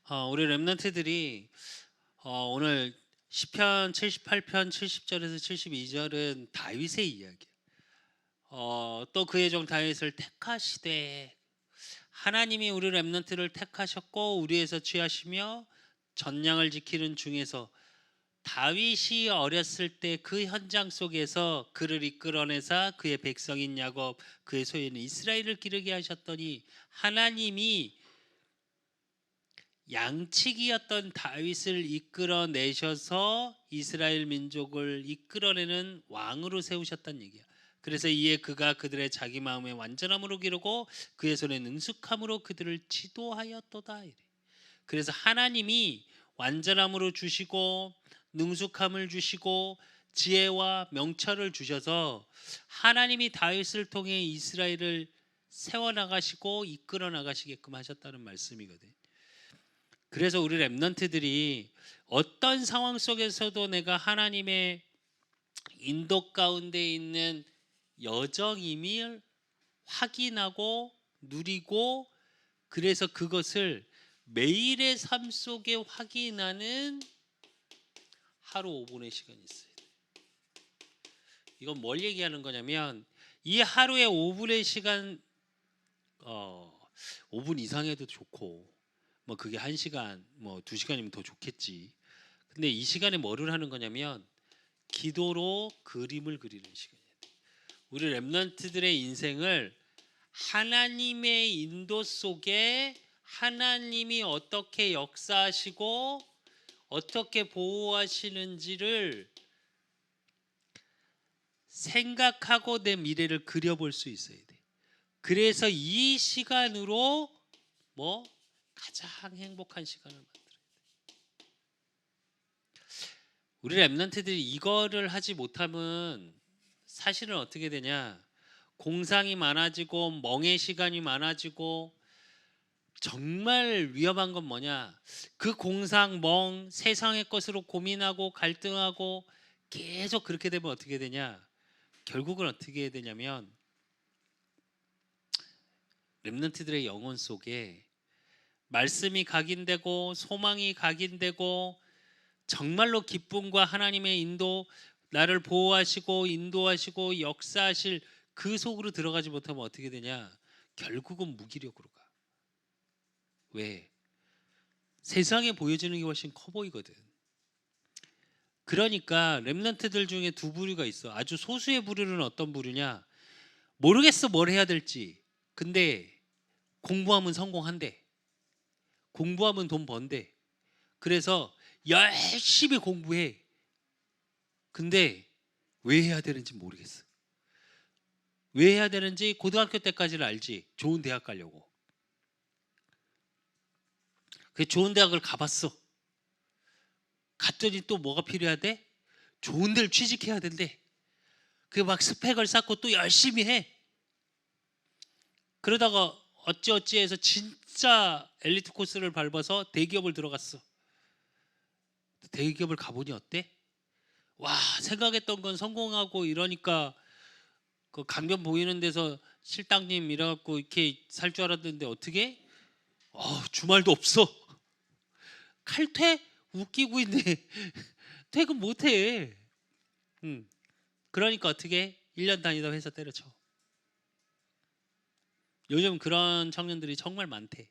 우리 랩런트들이 오늘 시편 78편 70절에서 72절은 다윗의 이야기야. 또 그의 종 다윗을 택하시되 하나님이 우리 랩런트를 택하셨고 우리에서 취하시며 전량을 지키는 중에서 다윗이 어렸을 때 그 현장 속에서 그를 이끌어내사 그의 백성인 야곱 그의 소유인 이스라엘을 기르게 하셨더니 하나님이 양치기였던 다윗을 이끌어내셔서 이스라엘 민족을 이끌어내는 왕으로 세우셨다는 얘기야. 그래서 이에 그가 그들의 자기 마음의 완전함으로 기르고 그의 손의 능숙함으로 그들을 지도하였도다. 이래. 그래서 하나님이 완전함으로 주시고 능숙함을 주시고 지혜와 명철을 주셔서 하나님이 다윗을 통해 이스라엘을 세워나가시고 이끌어 나가시게끔 하셨다는 말씀이거든. 그래서 우리 랩런트들이 어떤 상황 속에서도 내가 하나님의 인도 가운데 있는 여정임을 확인하고 누리고, 그래서 그것을 매일의 삶 속에 확인하는 하루 5분의 시간이 있어요. 이건 뭘 얘기하는 거냐면 이 하루에 5분의 시간, 5분 이상해도 좋고 뭐 그게 1시간 뭐 2시간이면 더 좋겠지. 근데 이 시간에 뭐를 하는 거냐면 기도로 그림을 그리는 시간이에요. 우리 랩런트들의 인생을 하나님의 인도 속에 하나님이 어떻게 역사하시고 어떻게 보호하시는지를 생각하고 내 미래를 그려볼 수 있어야 돼. 그래서 이 시간으로 뭐 가장 행복한 시간을 만들어야 돼. 우리 랩런트들이 이거를 하지 못하면 사실은 어떻게 되냐? 공상이 많아지고 멍의 시간이 많아지고, 정말 위험한 건 뭐냐? 그 공상, 멍, 세상의 것으로 고민하고 갈등하고 계속 그렇게 되면 어떻게 되냐? 결국은 어떻게 해야 되냐면 렘넌트들의 영혼 속에 말씀이 각인되고 소망이 각인되고 정말로 기쁨과 하나님의 인도, 나를 보호하시고 인도하시고 역사하실 그 속으로 들어가지 못하면 어떻게 되냐? 결국은 무기력으로 가. 왜? 세상에 보여지는 게 훨씬 커 보이거든. 그러니까 렘넌트들 중에 두 부류가 있어. 아주 소수의 부류는 어떤 부류냐? 모르겠어, 뭘 해야 될지. 근데 공부하면 성공한대. 공부하면 돈 번대. 그래서 열심히 공부해. 근데 왜 해야 되는지 모르겠어. 왜 해야 되는지 고등학교 때까지는 알지. 좋은 대학 가려고. 그 좋은 대학을 가봤어. 갔더니 또 뭐가 필요하대? 좋은 데를 취직해야 된대. 그 막 스펙을 쌓고 또 열심히 해. 그러다가 어찌어찌해서 진짜 엘리트 코스를 밟아서 대기업을 들어갔어. 대기업을 가보니 어때? 와, 생각했던 건 성공하고 이러니까 그 강변 보이는 데서 실장님 이래갖고 이렇게 살 줄 알았는데 어떻게? 주말도 없어. 칼퇴? 웃기고 있네. 퇴근 못해. 그러니까 어떻게? 1년 다니다 회사 때려쳐. 요즘 그런 청년들이 정말 많대.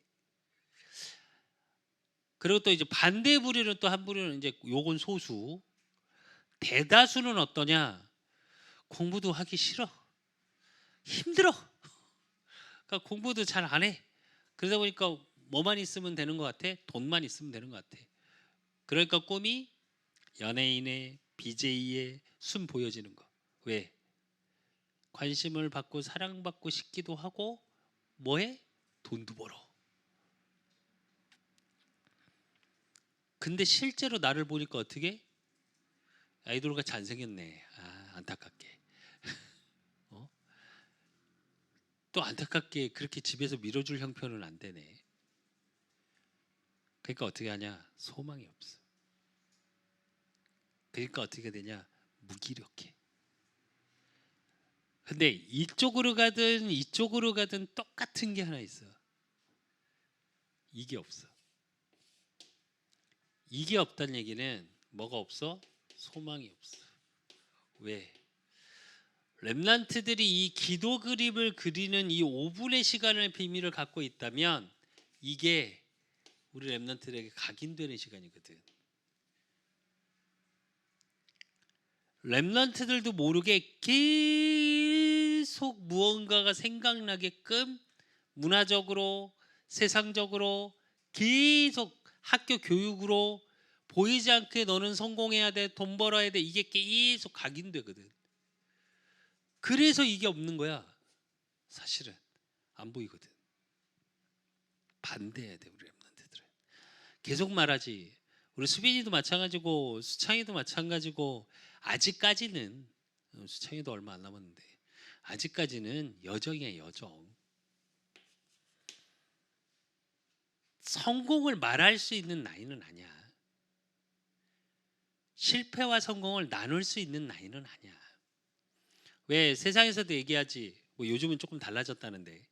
그리고 또 이제 반대 부류는 또 한 부류는 이제 요건 소수. 대다수는 어떠냐? 공부도 하기 싫어. 힘들어. 그러니까 공부도 잘 안 해. 그러다 보니까 뭐만 있으면 되는 것 같아? 돈만 있으면 되는 것 같아. 그러니까 꿈이 연예인의 BJ의 숨 보여지는 거. 왜? 관심을 받고 사랑받고 싶기도 하고 뭐해? 돈도 벌어. 근데 실제로 나를 보니까 어떻게? 아이돌가 잘생겼네. 안타깝게. 어? 또 안타깝게 그렇게 집에서 밀어줄 형편은 안 되네. 그러니까 어떻게 하냐? 소망이 없어. 그러니까 어떻게 되냐? 무기력해. 근데 이쪽으로 가든 이쪽으로 가든 똑같은 게 하나 있어. 이게 없어. 이게 없다는 얘기는 뭐가 없어? 소망이 없어. 왜? 렘넌트들이 이 기도 그림을 그리는 이 5분의 시간의 비밀을 갖고 있다면 이게 우리 렘넌트들에게 각인되는 시간이거든. 렘넌트들도 모르게 계속 무언가가 생각나게끔 문화적으로 세상적으로 계속 학교 교육으로 보이지 않게 너는 성공해야 돼, 돈 벌어야 돼, 이게 계속 각인되거든. 그래서 이게 없는 거야. 사실은 안 보이거든. 반대해야 돼. 우리 렘넌트들은 계속 말하지. 우리 수빈이도 마찬가지고 수창이도 마찬가지고 아직까지는 수창이도 얼마 안 남았는데 아직까지는 여정이야. 여정. 성공을 말할 수 있는 나이는 아니야. 실패와 성공을 나눌 수 있는 나이는 아니야. 왜 세상에서도 얘기하지. 뭐 요즘은 조금 달라졌다는데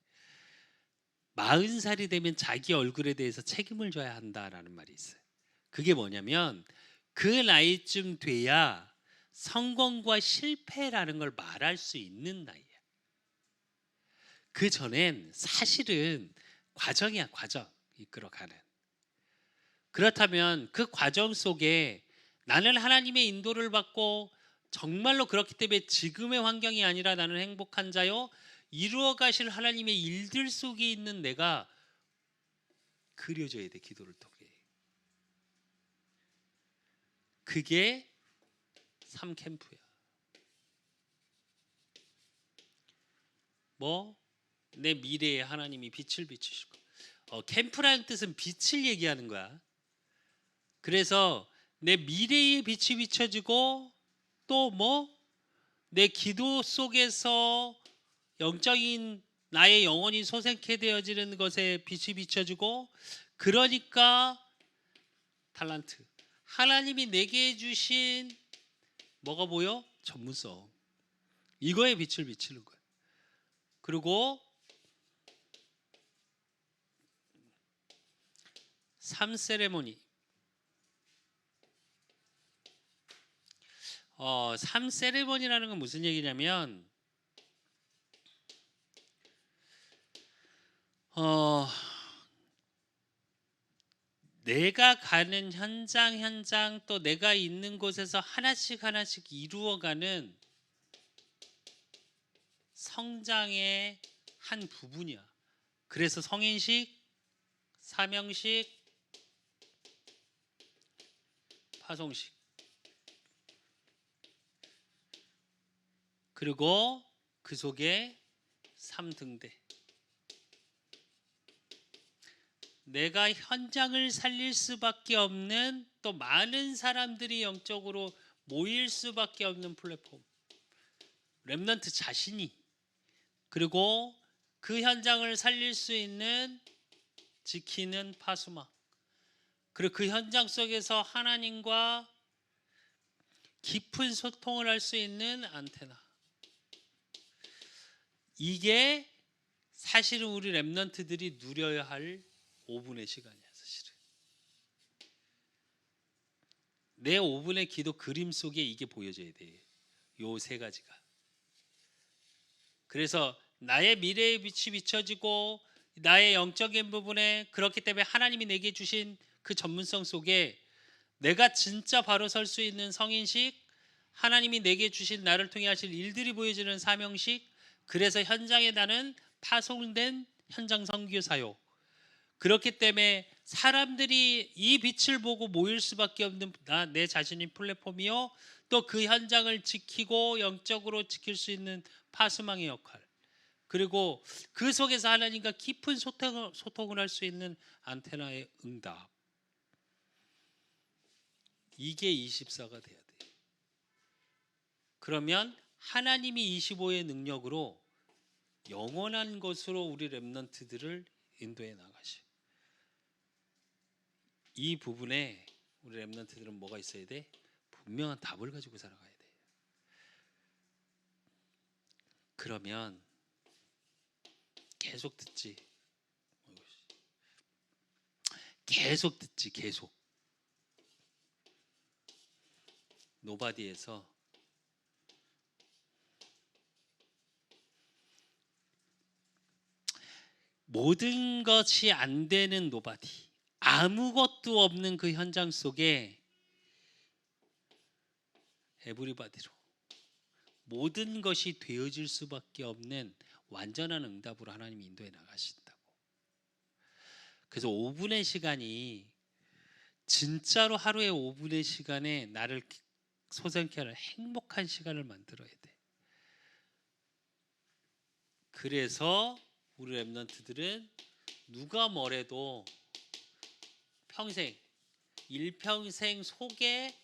40살이 되면 자기 얼굴에 대해서 책임을 져야 한다라는 말이 있어요. 그게 뭐냐면 그 나이쯤 돼야 성공과 실패라는 걸 말할 수 있는 나이야. 그 전엔 사실은 과정이야. 과정. 이끌어가는. 그렇다면 그 과정 속에 나는 하나님의 인도를 받고 정말로 그렇기 때문에 지금의 환경이 아니라 나는 행복한 자요 이루어 가실 하나님의 일들 속에 있는 내가 그려져야 돼. 기도를 통해. 그게 3캠프야. 뭐? 내 미래에 하나님이 빛을 비추시고 캠프라는 뜻은 빛을 얘기하는 거야. 그래서 내 미래에 빛이 비춰지고 또 뭐? 내 기도 속에서 영적인 나의 영혼이 소생케 되어지는 것에 빛이 비춰지고 그러니까 탈란트 하나님이 내게 주신 뭐가 보여? 전문성 이거에 빛을 비추는 거야. 그리고 3세레모니 3세레모니라는 건 무슨 얘기냐면 내가 가는 현장 또 내가 있는 곳에서 하나씩 이루어가는 성장의 한 부분이야. 그래서 성인식, 사명식, 파송식 그리고 그 속에 3등대 내가 현장을 살릴 수밖에 없는 또 많은 사람들이 영적으로 모일 수밖에 없는 플랫폼 렘넌트 자신이 그리고 그 현장을 살릴 수 있는 지키는 파수막 그리고 그 현장 속에서 하나님과 깊은 소통을 할 수 있는 안테나 이게 사실은 우리 렘넌트들이 누려야 할 5분의 시간이야. 사실은 내 5분의 기도 그림 속에 이게 보여져야 돼. 요 세 가지가. 그래서 나의 미래의 빛이 비춰지고 나의 영적인 부분에 그렇기 때문에 하나님이 내게 주신 그 전문성 속에 내가 진짜 바로 설 수 있는 성인식 하나님이 내게 주신 나를 통해 하실 일들이 보여지는 사명식 그래서 현장에 나는 파송된 현장 선교사요. 그렇기 때문에 사람들이 이 빛을 보고 모일 수밖에 없는 내 자신이 플랫폼이요. 또 그 현장을 지키고 영적으로 지킬 수 있는 파수망의 역할. 그리고 그 속에서 하나님과 깊은 소통을 할 수 있는 안테나의 응답. 이게 24가 돼야 돼. 그러면 하나님이 25의 능력으로 영원한 것으로 우리 렘넌트들을 인도해 나가시. 이 부분에 우리 렘넌트들은 뭐가 있어야 돼? 분명한 답을 가지고 살아가야 돼. 그러면 계속 듣지. 계속 듣지. 계속. 노바디에서 모든 것이 안 되는 노바디, 아무것도 없는 그 현장 속에 에브리바디로 모든 것이 되어질 수밖에 없는 완전한 응답으로 하나님이 인도해 나가신다고. 그래서 5분의 시간이 진짜로 하루에 5분의 시간에 나를 소생케 하는 행복한 시간을 만들어야 돼. 그래서 우리 랩런트들은 누가 뭐래도 평생 일평생 속에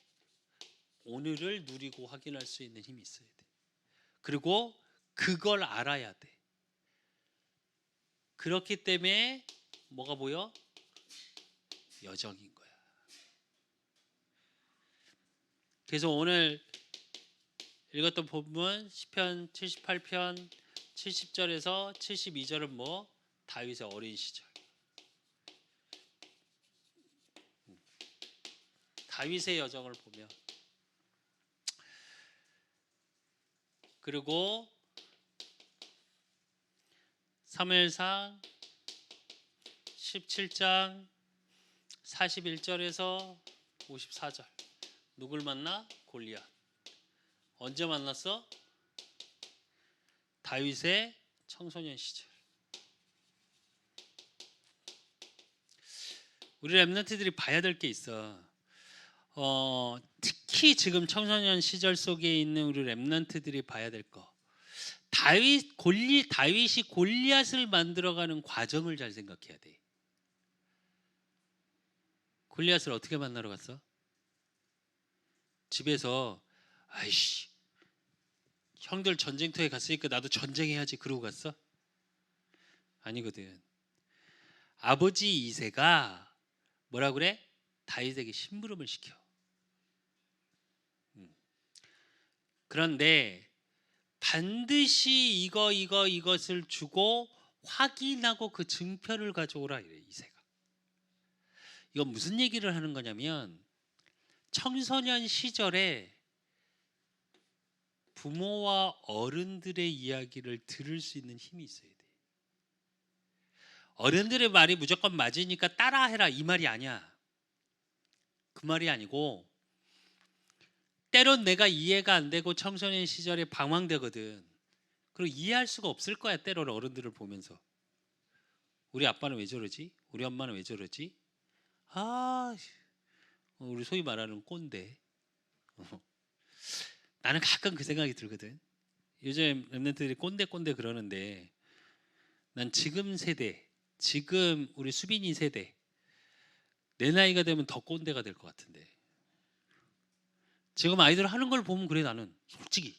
오늘을 누리고 확인할 수 있는 힘이 있어야 돼. 그리고 그걸 알아야 돼. 그렇기 때문에 뭐가 보여? 여정인 거야. 그래서 오늘 읽었던 본문 시편 78편 70절에서 72절은 뭐? 다윗의 어린 시절. 다윗의 여정을 보면, 그리고 사무엘상 17장 41절에서 54절 누굴 만나? 골리앗. 언제 만났어? 다윗의 청소년 시절. 우리 랩런트들이 봐야 될 게 있어. 특히 지금 청소년 시절 속에 있는 우리 랩런트들이 봐야 될 거. 다윗이 골리앗을 만들어가는 과정을 잘 생각해야 돼. 골리앗을 어떻게 만나러 갔어? 집에서 아이씨 형들 전쟁터에 갔으니까 나도 전쟁해야지 그러고 갔어? 아니거든. 아버지 이새가 뭐라 그래? 다윗에게 심부름을 시켜. 그런데 반드시 이것을 주고 확인하고 그 증표를 가져오라 이래 이새가. 이건 무슨 얘기를 하는 거냐면 청소년 시절에 부모와 어른들의 이야기를 들을 수 있는 힘이 있어야 돼. 어른들의 말이 무조건 맞으니까 따라해라 이 말이 아니야. 그 말이 아니고 때론 내가 이해가 안 되고 청소년 시절에 방황되거든. 그리고 이해할 수가 없을 거야. 때론 어른들을 보면서 우리 아빠는 왜 저러지? 우리 엄마는 왜 저러지? 우리 소위 말하는 꼰대. 나는 가끔 그 생각이 들거든. 요즘 랩런트들이 꼰대 그러는데 난 지금 세대, 지금 우리 수빈이 세대, 내 나이가 되면 더 꼰대가 될 것 같은데. 지금 아이들 하는 걸 보면 그래 나는 솔직히.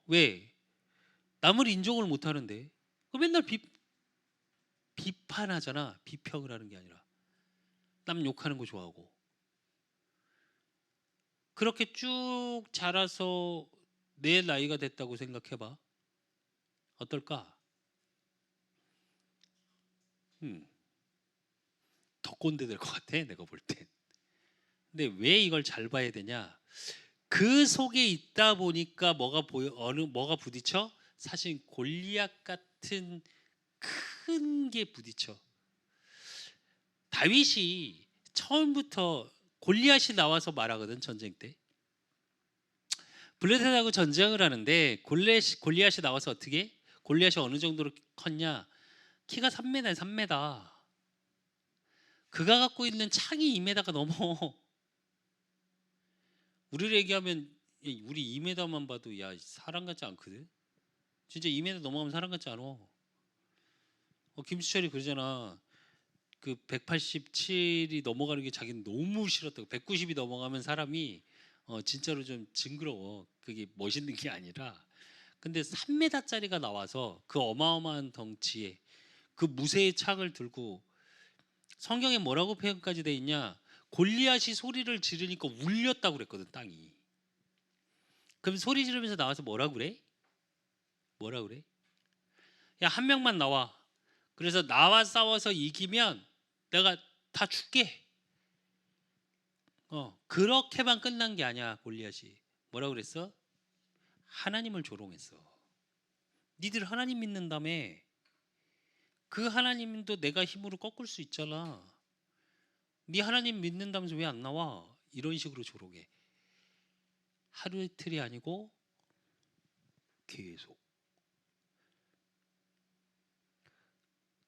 왜? 남을 인정을 못 하는데 맨날 비판하잖아. 비평을 하는 게 아니라 남 욕하는 거 좋아하고. 그렇게 쭉 자라서 내 나이가 됐다고 생각해봐. 어떨까? 더 꼰대 될 것 같아 내가 볼 땐. 근데 왜 이걸 잘 봐야 되냐? 그 속에 있다 보니까 뭐가 부딪혀? 사실 골리앗 같은 큰 게 부딪혀. 다윗이 처음부터 골리앗이 나와서 말하거든. 전쟁 때 블레셋하고 전쟁을 하는데 골리앗이 나와서 어떻게? 골리앗이 어느 정도로 컸냐? 키가 3m에 3m. 그가 갖고 있는 창이 2m가 넘어. 우리를 얘기하면 우리 2m만 봐도 야 사람 같지 않거든. 진짜 2m 넘어가면 사람 같지 않아. 김수철이 그러잖아. 그 187이 넘어가는 게 자기는 너무 싫었다고. 190이 넘어가면 사람이 진짜로 좀 징그러워. 그게 멋있는 게 아니라. 근데 3m짜리가 나와서 그 어마어마한 덩치에 그 무쇠의 창을 들고, 성경에 뭐라고 표현까지 돼 있냐? 골리앗이 소리를 지르니까 울렸다고 그랬거든 땅이. 그럼 소리 지르면서 나와서 뭐라 그래? 야 한 명만 나와. 그래서 나와 싸워서 이기면 내가 다 줄게. 그렇게만 끝난 게 아니야. 골리앗이 뭐라 그랬어? 하나님을 조롱했어. 니들 하나님 믿는다며. 그 하나님도 내가 힘으로 꺾을 수 있잖아. 네 하나님 믿는다면서 왜 안 나와? 이런 식으로 조롱해. 하루 이틀이 아니고 계속.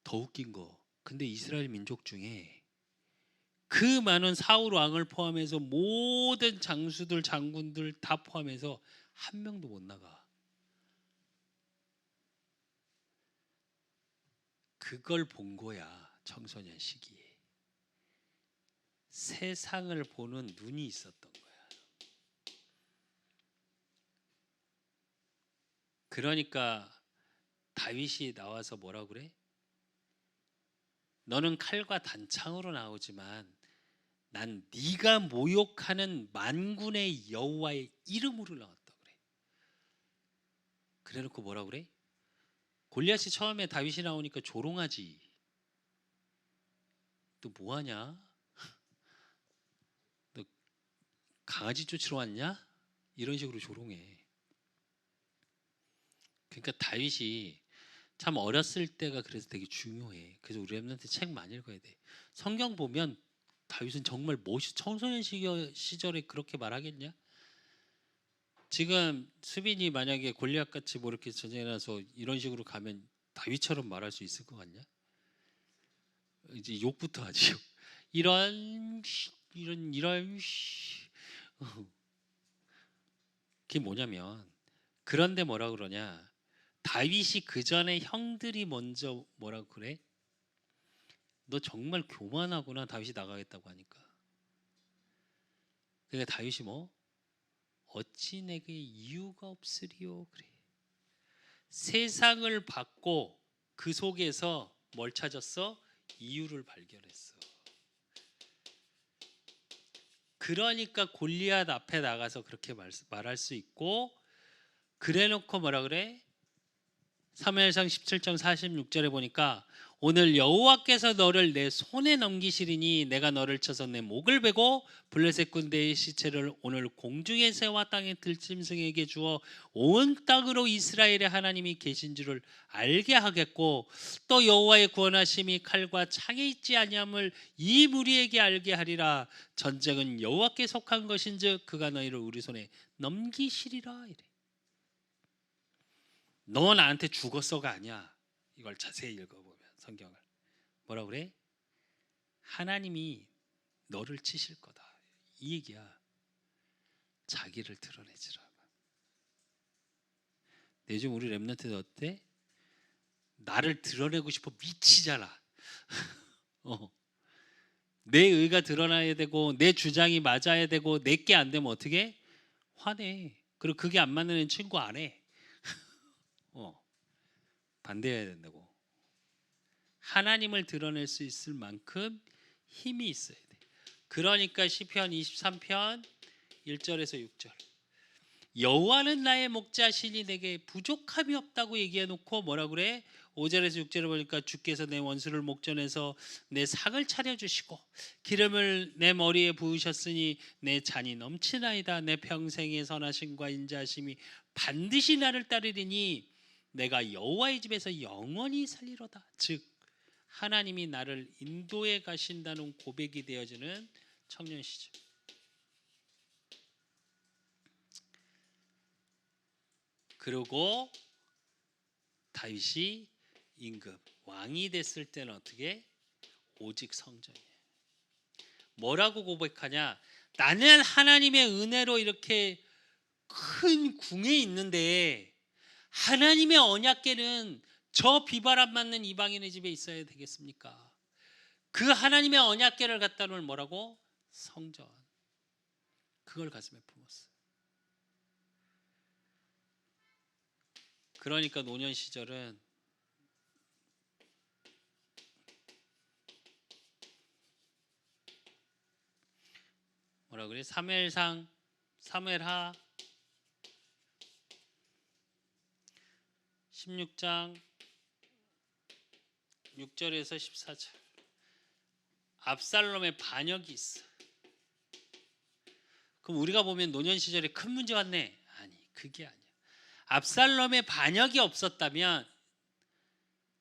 더 웃긴 거. 근데 이스라엘 민족 중에 그 많은 사울 왕을 포함해서 모든 장수들, 장군들 다 포함해서 한 명도 못 나가. 그걸 본 거야. 청소년 시기에. 세상을 보는 눈이 있었던 거야. 그러니까 다윗이 나와서 뭐라 그래? 너는 칼과 단창으로 나오지만 난 네가 모욕하는 만군의 여호와의 이름으로 나왔다 그래. 그래놓고 뭐라 그래? 골리앗이 처음에 다윗이 나오니까 조롱하지. 또 뭐하냐? 너 강아지 쫓으러 왔냐? 이런 식으로 조롱해. 그러니까 다윗이 참 어렸을 때가 그래서 되게 중요해. 그래서 우리 랩런트 책 많이 읽어야 돼. 성경 보면 다윗은 정말 청소년 시절에 그렇게 말하겠냐? 지금 수빈이 만약에 골리앗 같이 뭐 이렇게 전쟁에 나서 이런 식으로 가면 다윗처럼 말할 수 있을 것 같냐? 이제 욕부터 하지. 이런 그게 뭐냐면 그런데 뭐라 그러냐? 다윗이 그 전에 형들이 먼저 뭐라 그래? 너 정말 교만하구나. 다윗이 나가겠다고 하니까. 그러니까 다윗이 뭐 어찌 내게 이유가 없으리요 그래. 세상을 받고 그 속에서 뭘 찾았어? 이유를 발견했어. 그러니까 골리앗 앞에 나가서 그렇게 말할 수 있고, 그래놓고 뭐라 그래? 사무엘상 17장 46절에 보니까 오늘 여호와께서 너를 내 손에 넘기시리니 내가 너를 쳐서 내 목을 베고 블레셋 군대의 시체를 오늘 공중의 새와 땅의 들짐승에게 주어 온 땅으로 이스라엘의 하나님이 계신 줄을 알게 하겠고, 또 여호와의 구원하심이 칼과 창에 있지 아니함을 이 무리에게 알게 하리라. 전쟁은 여호와께 속한 것인즉 그가 너희를 우리 손에 넘기시리라. 이래. 너 나한테 죽었어가 아니야. 이걸 자세히 읽어보면 성경을 뭐라 그래? 하나님이 너를 치실 거다. 이 얘기야. 자기를 드러내지라. 요즘 우리 랩런트들 어때? 나를 드러내고 싶어 미치잖아. 내 의가 드러나야 되고 내 주장이 맞아야 되고 내게 안 되면 어떻게? 화내. 그리고 그게 안 맞는 친구 안 해. 반대해야 된다고. 하나님을 드러낼 수 있을 만큼 힘이 있어야 돼. 그러니까 시편 23편 1절에서 6절. 여호와는 나의 목자시니 내게 부족함이 없다고 얘기해 놓고 뭐라 그래? 5절에서 6절을 보니까 주께서 내 원수를 목전에서 내 상을 차려 주시고 기름을 내 머리에 부으셨으니 내 잔이 넘치나이다. 내 평생의 선하심과 인자하심이 반드시 나를 따르리니 내가 여호와의 집에서 영원히 살리로다. 즉 하나님이 나를 인도해 가신다는 고백이 되어지는 청년 시절. 그리고 다윗이 임금 왕이 됐을 때는 어떻게? 오직 성전이에요. 뭐라고 고백하냐? 나는 하나님의 은혜로 이렇게 큰 궁에 있는데 하나님의 언약궤는 저 비바람 맞는 이방인의 집에 있어야 되겠습니까? 그 하나님의 언약궤를 갖다 놓을 뭐라고? 성전. 그걸 가슴에 품었어요. 그러니까 노년 시절은 뭐라 그래? 사무엘하 16장 6절에서 14절. 압살롬의 반역이 있어. 그럼 우리가 보면 노년 시절에 큰 문제 왔네. 아니, 그게 아니야. 압살롬의 반역이 없었다면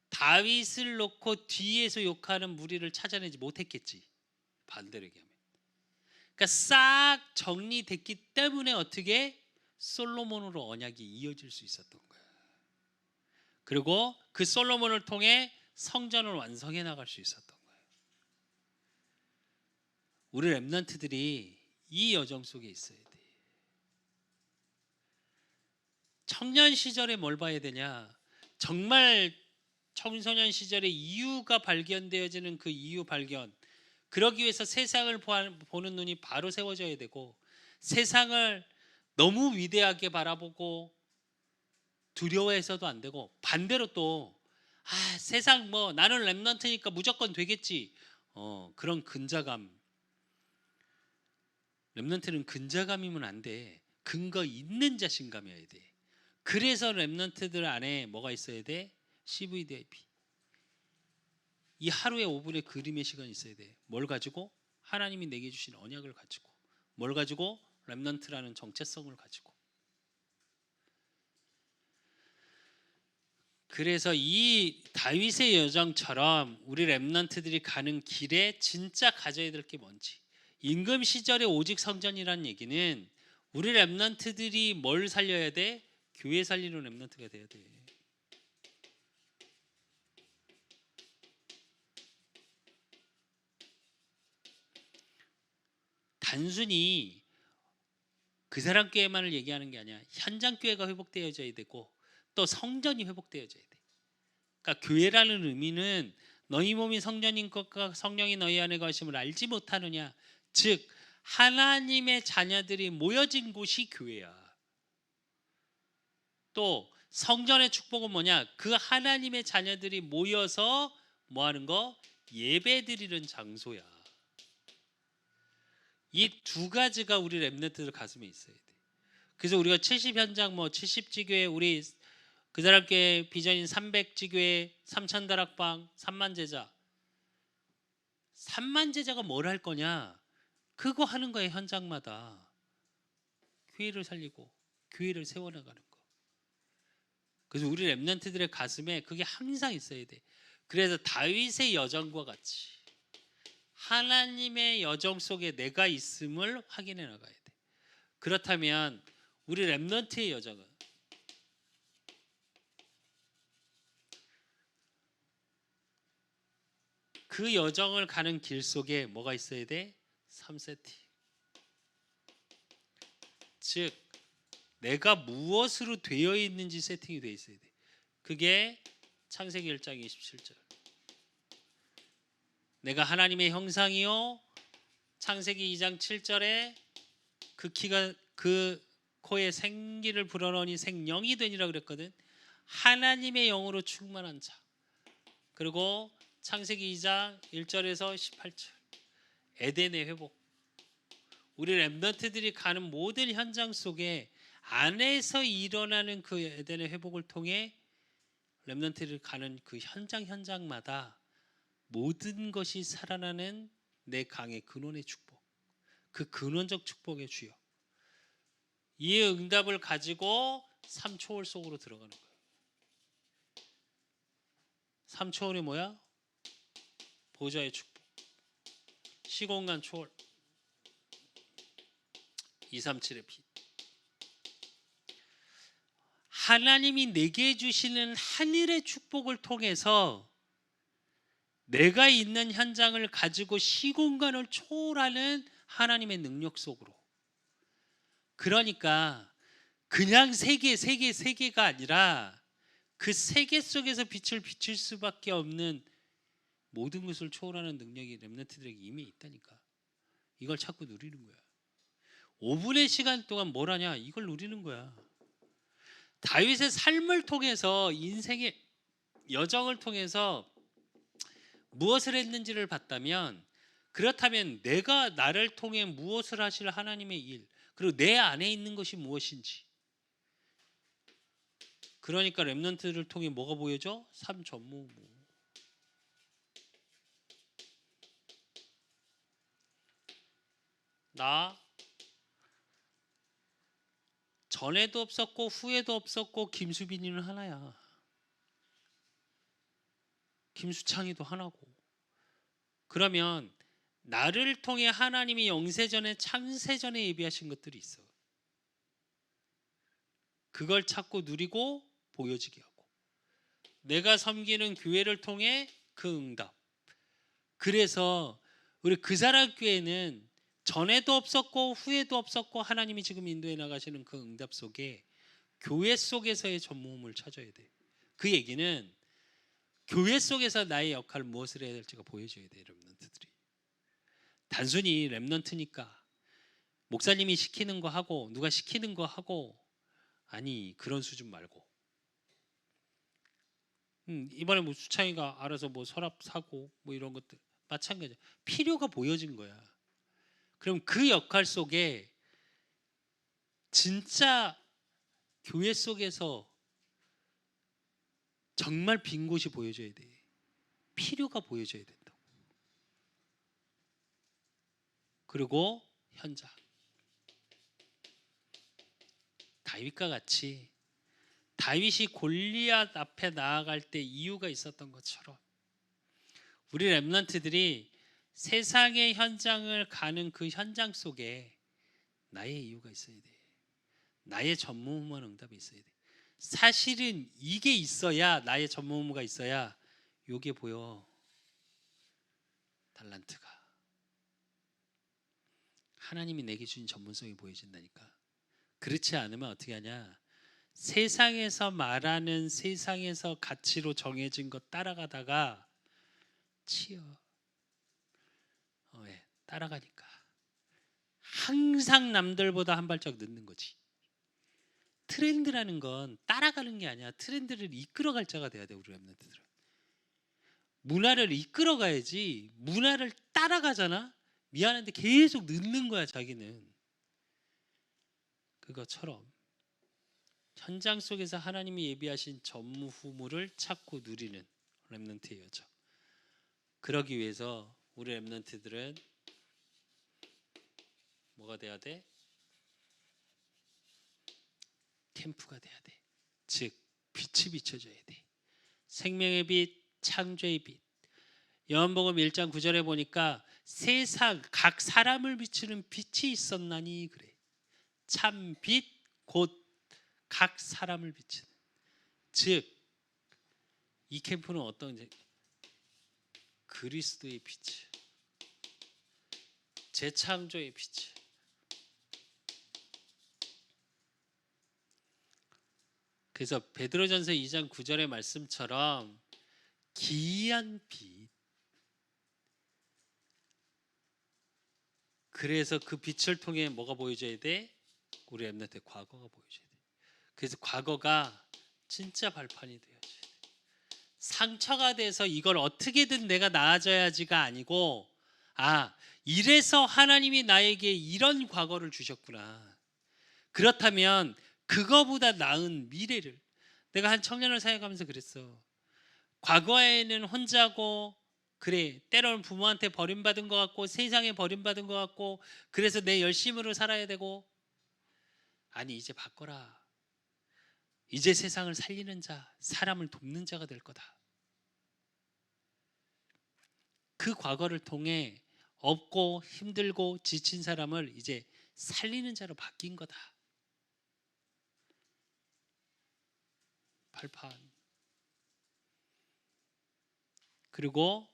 다윗을 놓고 뒤에서 욕하는 무리를 찾아내지 못했겠지. 반대로 얘기하면. 그러니까 싹 정리됐기 때문에 어떻게 솔로몬으로 언약이 이어질 수 있었던 거야. 그리고 그 솔로몬을 통해 성전을 완성해 나갈 수 있었던 거예요. 우리 렘넌트들이 이 여정 속에 있어야 돼. 청년 시절에 뭘 봐야 되냐? 정말 청소년 시절에 이유가 발견되어지는 그 이유 발견. 그러기 위해서 세상을 보는 눈이 바로 세워져야 되고, 세상을 너무 위대하게 바라보고 두려워해서도 안 되고, 반대로 또 세상 뭐 나는 렘넌트니까 무조건 되겠지. 그런 근자감. 렘넌트는 근자감이면 안 돼. 근거 있는 자신감이어야 돼. 그래서 렘넌트들 안에 뭐가 있어야 돼? CVDIP. 이 하루에 5분의 그림의 시간이 있어야 돼. 뭘 가지고? 하나님이 내게 주신 언약을 가지고. 뭘 가지고? 렘넌트라는 정체성을 가지고. 그래서 이 다윗의 여정처럼 우리 렘넌트들이 가는 길에 진짜 가져야 될 게 뭔지. 임금 시절의 오직 성전이라는 얘기는 우리 렘넌트들이 뭘 살려야 돼? 교회 살리는 렘넌트가 돼야 돼. 단순히 그 사람 교회만을 얘기하는 게 아니야. 현장 교회가 회복되어져야 되고 또 성전이 회복되어져야 돼. 그러니까 교회라는 의미는 너희 몸이 성전인 것과 성령이 너희 안에 거하심을 알지 못하느냐. 즉 하나님의 자녀들이 모여진 곳이 교회야. 또 성전의 축복은 뭐냐? 그 하나님의 자녀들이 모여서 뭐 하는 거? 예배드리는 장소야. 이 두 가지가 우리 렘넌트들 가슴에 있어야 돼. 그래서 우리가 70 현장 뭐 70지교회 우리 그 사람께 비전인 300지교회 3000다락방 3만 제자 3만 제자가 뭘 할 거냐? 그거 하는 거예요. 현장마다 교회를 살리고 교회를 세워나가는 거. 그래서 우리 렘넌트들의 가슴에 그게 항상 있어야 돼. 그래서 다윗의 여정과 같이 하나님의 여정 속에 내가 있음을 확인해 나가야 돼. 그렇다면 우리 렘넌트의 여정은 그 여정을 가는 길 속에 뭐가 있어야 돼? 3세팅. 즉 내가 무엇으로 되어 있는지 세팅이 되어 있어야 돼. 그게 창세기 1장 27절. 내가 하나님의 형상이요. 창세기 2장 7절에 그 코에 생기를 불어넣으니 생명이 되니라 그랬거든. 하나님의 영으로 충만한 자. 그리고 창세기 2장 1절에서 18절. 에덴의 회복. 우리 렘넌트들이 가는 모든 현장 속에 안에서 일어나는 그 에덴의 회복을 통해 렘넌트를 가는 그 현장마다 모든 것이 살아나는 내 강의 근원의 축복. 그 근원적 축복의 주여. 이 응답을 가지고 3초월 속으로 들어가는 거예요. 3초월이 뭐야? 보좌의 축복. 시공간 초월. 237의 빛. 하나님이 내게 주시는 하늘의 축복을 통해서 내가 있는 현장을 가지고 시공간을 초월하는 하나님의 능력 속으로. 그러니까 그냥 세계가 아니라 그 세계 속에서 빛을 비출 수밖에 없는 모든 것을 초월하는 능력이 렘넌트들에게 이미 있다니까. 이걸 자꾸 누리는 거야. 5분의 시간 동안 뭘 하냐? 이걸 누리는 거야. 다윗의 삶을 통해서 인생의 여정을 통해서 무엇을 했는지를 봤다면, 그렇다면 내가 나를 통해 무엇을 하실 하나님의 일, 그리고 내 안에 있는 것이 무엇인지. 그러니까 렘넌트를 통해 뭐가 보여져? 삶 전무. 나 전에도 없었고 후에도 없었고 김수빈이는 하나야. 김수창이도 하나고. 그러면 나를 통해 하나님이 영세전에 창세전에 예비하신 것들이 있어. 그걸 찾고 누리고 보여지게 하고, 내가 섬기는 교회를 통해 그 응답. 그래서 우리 그 사람 교회는 전에도 없었고 후에도 없었고 하나님이 지금 인도해 나가시는 그 응답 속에 교회 속에서의 전무함을 찾아야 돼. 그 얘기는 교회 속에서 나의 역할을 무엇을 해야 될지가 보여줘야 돼. 렘넌트들이 단순히 렘넌트니까 목사님이 시키는 거 하고 누가 시키는 거 하고, 아니 그런 수준 말고, 이번에 뭐 수창이가 알아서 뭐 서랍 사고 뭐 이런 것들 마찬가지야. 필요가 보여진 거야. 그럼 그 역할 속에 진짜 교회 속에서 정말 빈 곳이 보여져야 돼. 필요가 보여져야 된다고. 그리고 현장. 다윗과 같이 다윗이 골리앗 앞에 나아갈 때 이유가 있었던 것처럼 우리 렘넌트들이 세상의 현장을 가는 그 현장 속에 나의 이유가 있어야 돼. 나의 전무후무한 응답이 있어야 돼. 사실은 이게 있어야, 나의 전무후무가 있어야 요게 보여. 달란트가 하나님이 내게 주신 전문성이 보여진다니까. 그렇지 않으면 어떻게 하냐, 세상에서 말하는 세상에서 가치로 정해진 것 따라가다가 치여. 왜? 따라가니까 항상 남들보다 한 발짝 늦는 거지. 트렌드라는 건 따라가는 게 아니야. 트렌드를 이끌어갈 자가 돼야 돼. 우리 렘넌트들은 문화를 이끌어가야지. 문화를 따라가잖아. 미안한데 계속 늦는 거야. 자기는. 그것처럼 현장 속에서 하나님이 예비하신 전무후무를 찾고 누리는 렘넌트의 여정. 그러기 위해서 우리 렘넌트들은 뭐가 돼야 돼? 캠프가 돼야 돼. 즉 빛이 비춰져야 돼. 생명의 빛, 창조의 빛. 요한복음 1장 9절에 보니까 세상 각 사람을 비추는 빛이 있었나니 그래. 참 빛 곧 각 사람을 비추는. 즉 이 캠프는 어떤 그리스도의 빛, 재창조의 빛. 그래서 베드로전서 2장 9절의 말씀처럼 기이한 빛. 그래서 그 빛을 통해 뭐가 보여줘야 돼? 우리 렘넌트의 과거가 보여줘야 돼. 그래서 과거가 진짜 발판이 되어줘야 돼. 상처가 돼서 이걸 어떻게든 내가 나아져야지가 아니고, 아, 이래서 하나님이 나에게 이런 과거를 주셨구나. 그렇다면 그거보다 나은 미래를. 내가 한 청년을 사역하면서 그랬어. 과거에는 혼자고, 그래, 때로는 부모한테 버림받은 것 같고 세상에 버림받은 것 같고, 그래서 내 열심으로 살아야 되고, 아니 이제 바꿔라. 이제 세상을 살리는 자, 사람을 돕는 자가 될 거다. 그 과거를 통해 없고 힘들고 지친 사람을 이제 살리는 자로 바뀐 거다. 발판. 그리고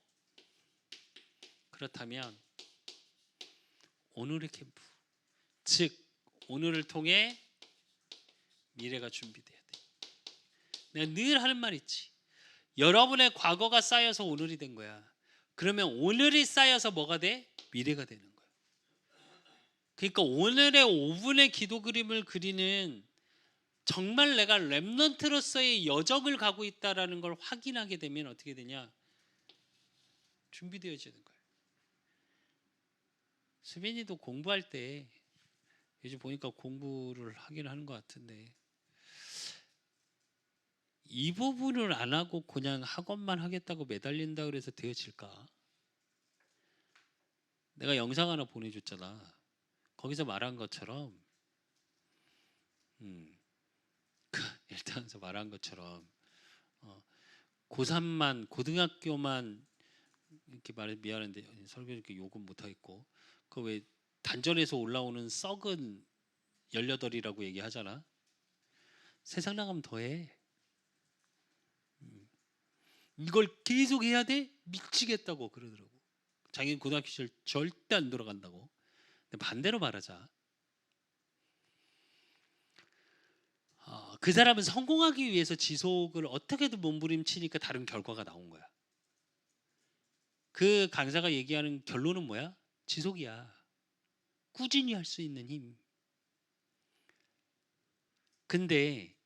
그렇다면 오늘의 캠프, 즉 오늘을 통해 미래가 준비돼야 돼. 내가 늘 하는 말 있지. 여러분의 과거가 쌓여서 오늘이 된 거야. 그러면 오늘이 쌓여서 뭐가 돼? 미래가 되는 거야. 그러니까 오늘의 5분의 기도 그림을 그리는, 정말 내가 렘넌트로서의 여정을 가고 있다라는 걸 확인하게 되면 어떻게 되냐? 준비되어지는 거예요. 수빈이도 공부할 때 요즘 보니까 공부를 하긴 하는 것 같은데, 이 부분을 안 하고 그냥 학원만 하겠다고 매달린다 그래서 되어질까? 내가 영상 하나 보내줬잖아. 거기서 말한 것처럼 음, 일단 저 말한 것처럼 고3만 고등학교만 이렇게 말해 미안한데 설교 이렇게 욕은 못 하겠고 그 왜 단전에서 올라오는 썩은 18이라고 얘기하잖아. 세상 나가면 더해. 이걸 계속 해야 돼? 미치겠다고 그러더라고. 자기는 고등학교 시절 절대 안 돌아간다고. 근데 반대로 말하자. 그 사람은 성공하기 위해서 지속을 어떻게든 몸부림치니까 다른 결과가 나온 거야. 그 강사가 얘기하는 결론은 뭐야? 지속이야. 꾸준히 할 수 있는 힘. 근데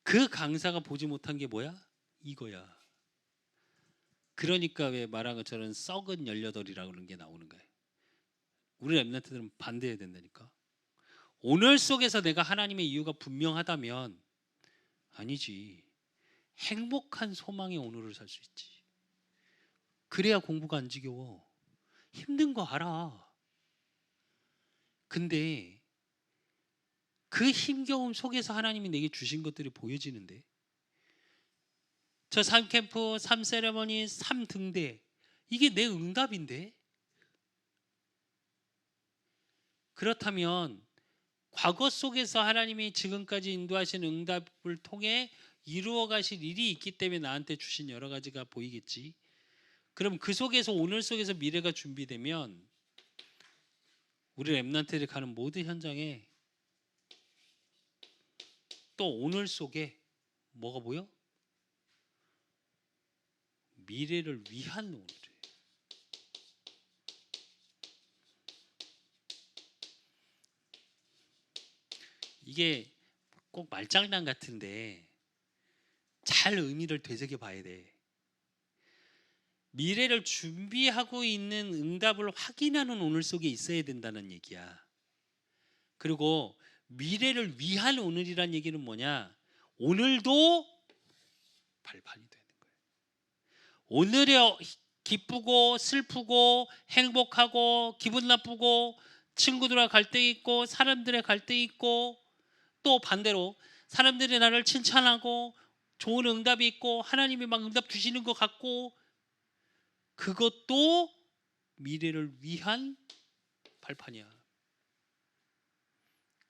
그 강사가 보지 못한 게 뭐야? 이거야. 그러니까 왜 말한 것처럼 썩은 18이라고 그런 게 나오는 거야. 우리 랩런트들은 반대해야 된다니까. 오늘 속에서 내가 하나님의 이유가 분명하다면 아니지. 행복한 소망의 오늘을 살 수 있지. 그래야 공부가 안 지겨워. 힘든 거 알아. 근데 그 힘겨움 속에서 하나님이 내게 주신 것들이 보여지는데 저 3캠프, 3세레머니, 3등대 이게 내 응답인데 그렇다면 과거 속에서 하나님이 지금까지 인도하신 응답을 통해 이루어 가실 일이 있기 때문에 나한테 주신 여러 가지가 보이겠지. 그럼 그 속에서 오늘 속에서 미래가 준비되면 우리 랩런트들이 가는 모든 현장에 또 오늘 속에 뭐가 보여? 미래를 위한 오늘이에요. 이게 꼭 말장난 같은데 잘 의미를 되새겨 봐야 돼. 미래를 준비하고 있는 응답을 확인하는 오늘 속에 있어야 된다는 얘기야. 그리고 미래를 위한 오늘이란 얘기는 뭐냐? 오늘도 발판이 되는 거예요. 오늘에 기쁘고 슬프고 행복하고 기분 나쁘고 친구들과 갈등 있고 사람들의 갈등 있고 또 반대로 사람들이 나를 칭찬하고 좋은 응답이 있고 하나님이 막 응답 주시는 것 같고 그것도 미래를 위한 발판이야.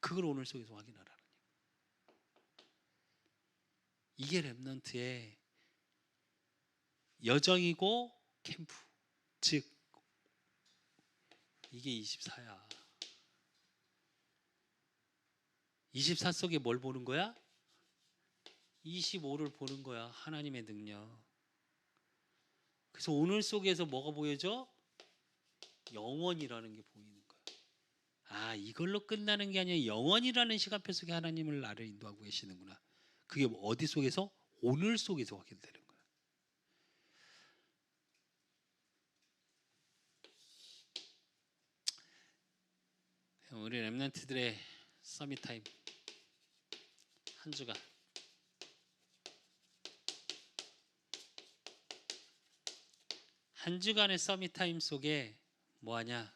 그걸 오늘 속에서 확인하라는 이게 랩넌트의 여정이고 캠프 즉 이게 24야. 24 속에 뭘 보는 거야? 25를 보는 거야. 하나님의 능력. 그래서 오늘 속에서 뭐가 보여져? 영원이라는 게 보이는 거야. 아, 이걸로 끝나는 게 아니라 영원이라는 시간표 속에 하나님을 나를 인도하고 계시는구나. 그게 어디 속에서? 오늘 속에서 확인되는 거야. 우리 랩런트들의 서밋 타임 한 주간 한 주간의 서밋 타임 속에 뭐 하냐?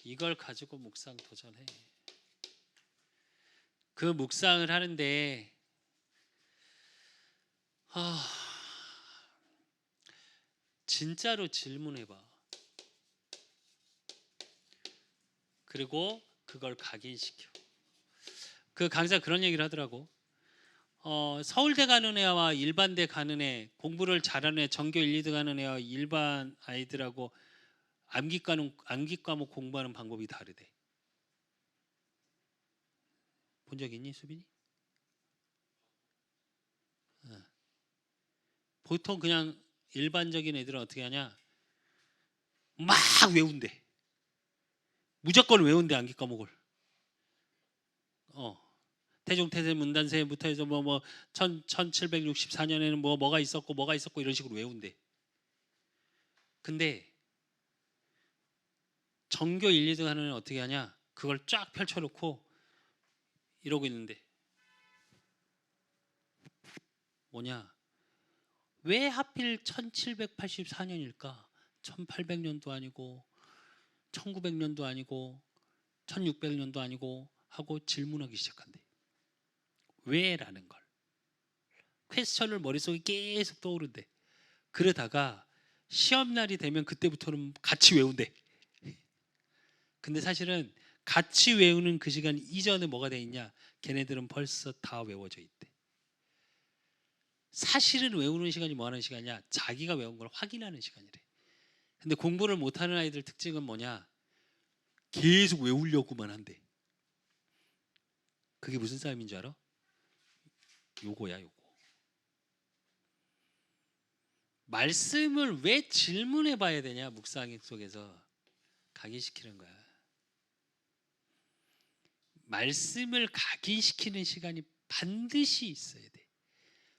이걸 가지고 묵상 도전해. 그 묵상을 하는데 진짜로 질문해봐. 그리고 그걸 각인시켜. 그 강사 그런 얘기를 하더라고. 서울대 가는 애와 일반대 가는 애, 공부를 잘하는 애, 전교 1, 2등 하는 애와 일반 아이들하고 암기 과목 공부하는 방법이 다르대. 본 적 있니, 수빈이? 보통 그냥 일반적인 애들은 어떻게 하냐? 막 외운대. 무조건 외운대 암기 과목을. 태종태세 문단세부터 해서 1764년에는 뭐가 있었고 이런 식으로 외운대. 근데 전교 1, 2등 하는 애는 어떻게 하냐? 그걸 쫙 펼쳐놓고 이러고 있는데 뭐냐? 왜 하필 1784년일까? 1800년도 아니고 1900년도 아니고 1600년도 아니고 하고 질문하기 시작한대. 왜라는 걸. 퀘스천을 머릿속에 계속 떠오른대. 그러다가 시험날이 되면 그때부터는 같이 외운대. 근데 사실은 같이 외우는 그 시간 이전에 뭐가 돼 있냐? 걔네들은 벌써 다 외워져 있대. 사실은 외우는 시간이 뭐 하는 시간이냐? 자기가 외운 걸 확인하는 시간이래. 근데 공부를 못하는 아이들 특징은 뭐냐? 계속 외우려고만 한대. 그게 무슨 싸움인 줄 알아? 요거야, 요거. 말씀을 왜 질문해 봐야 되냐? 묵상 속에서 각인시키는 거야. 말씀을 각인시키는 시간이 반드시 있어야 돼.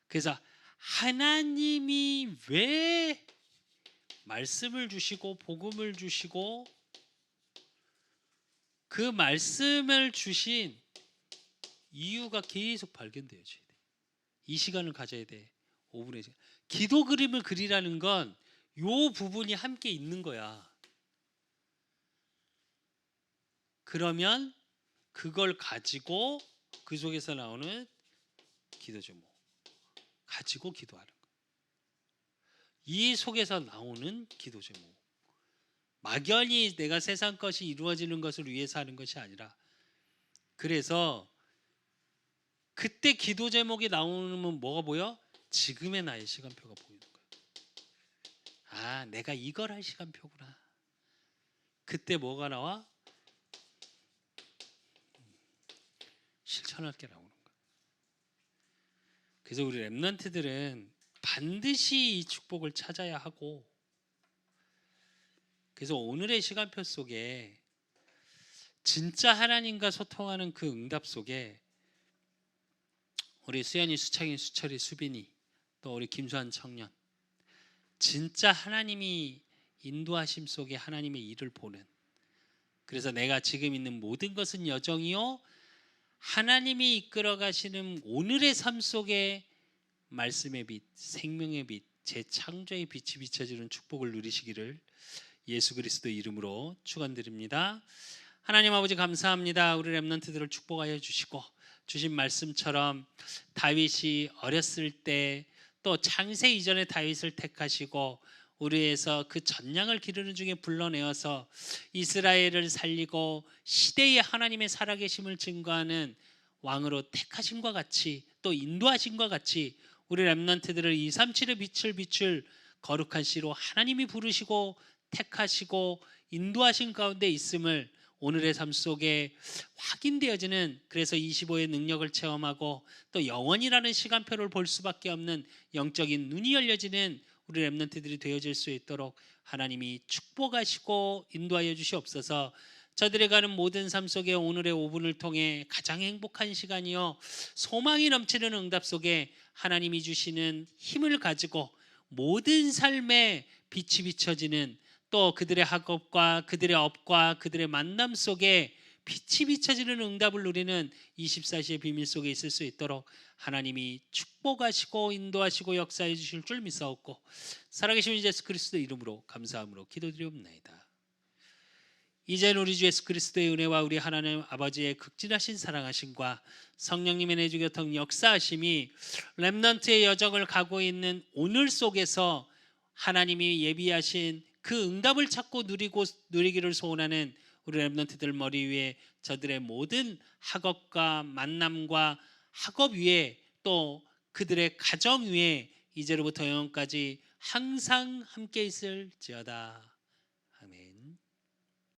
그래서 하나님이 왜 말씀을 주시고 복음을 주시고 그 말씀을 주신 이유가 계속 발견되어져야 돼. 이 시간을 가져야 돼. 5분의 시간. 기도 그림을 그리라는 건 요 부분이 함께 있는 거야. 그러면 그걸 가지고 그 속에서 나오는 기도 제목 가지고 기도하는 거야. 이 속에서 나오는 기도 제목. 막연히 내가 세상 것이 이루어지는 것을 위해서 하는 것이 아니라, 그래서 그때 기도 제목이 나오면 뭐가 보여? 지금의 나의 시간표가 보이는 거야. 아, 내가 이걸 할 시간표구나. 그때 뭐가 나와? 실천할 게 나오는 거야. 그래서 우리 렘넌트들은 반드시 이 축복을 찾아야 하고, 그래서 오늘의 시간표 속에 진짜 하나님과 소통하는 그 응답 속에 우리 수연이, 수창이, 수철이, 수빈이, 또 우리 김수환 청년, 진짜 하나님이 인도하심 속에 하나님의 일을 보는, 그래서 내가 지금 있는 모든 것은 여정이요 하나님이 이끌어 가시는 오늘의 삶 속에 말씀의 빛, 생명의 빛, 재창조의 빛이 비춰지는 축복을 누리시기를 예수 그리스도 이름으로 축원드립니다. 하나님 아버지 감사합니다. 우리 렘넌트들을 축복하여 주시고, 주신 말씀처럼 다윗이 어렸을 때 또 창세 이전에 다윗을 택하시고 우리에서 그 전량을 기르는 중에 불러내어서 이스라엘을 살리고 시대의 하나님의 살아계심을 증거하는 왕으로 택하심과 같이, 또 인도하심과 같이 우리 렘넌트들을 237의 빛을 비출 거룩한 씨로 하나님이 부르시고 택하시고 인도하신 가운데 있음을 오늘의 삶 속에 확인되어지는, 그래서 25의 능력을 체험하고 또 영원이라는 시간표를 볼 수밖에 없는 영적인 눈이 열려지는 우리 렘넌트들이 되어질 수 있도록 하나님이 축복하시고 인도하여 주시옵소서. 저들이 가는 모든 삶 속에 오늘의 5분을 통해 가장 행복한 시간이요 소망이 넘치는 응답 속에 하나님이 주시는 힘을 가지고 모든 삶에 빛이 비춰지는, 또 그들의 학업과 그들의 업과 그들의 만남 속에 빛이 비춰지는 응답을 누리는 24시의 비밀 속에 있을 수 있도록 하나님이 축복하시고 인도하시고 역사해 주실 줄 믿사옵고, 살아계신 예수 그리스도 이름으로 감사함으로 기도드리옵나이다. 이제는 우리 주 예수 그리스도의 은혜와 우리 하나님 아버지의 극진하신 사랑하심과 성령님의 내주 교통 역사하심이 렘넌트의 여정을 가고 있는 오늘 속에서 하나님이 예비하신 그 응답을 찾고 누리기를 소원하는 우리 렘넌트들 머리 위에, 저들의 모든 학업과 만남과 학업 위에, 또 그들의 가정 위에 이제로부터 영원까지 항상 함께 있을지어다.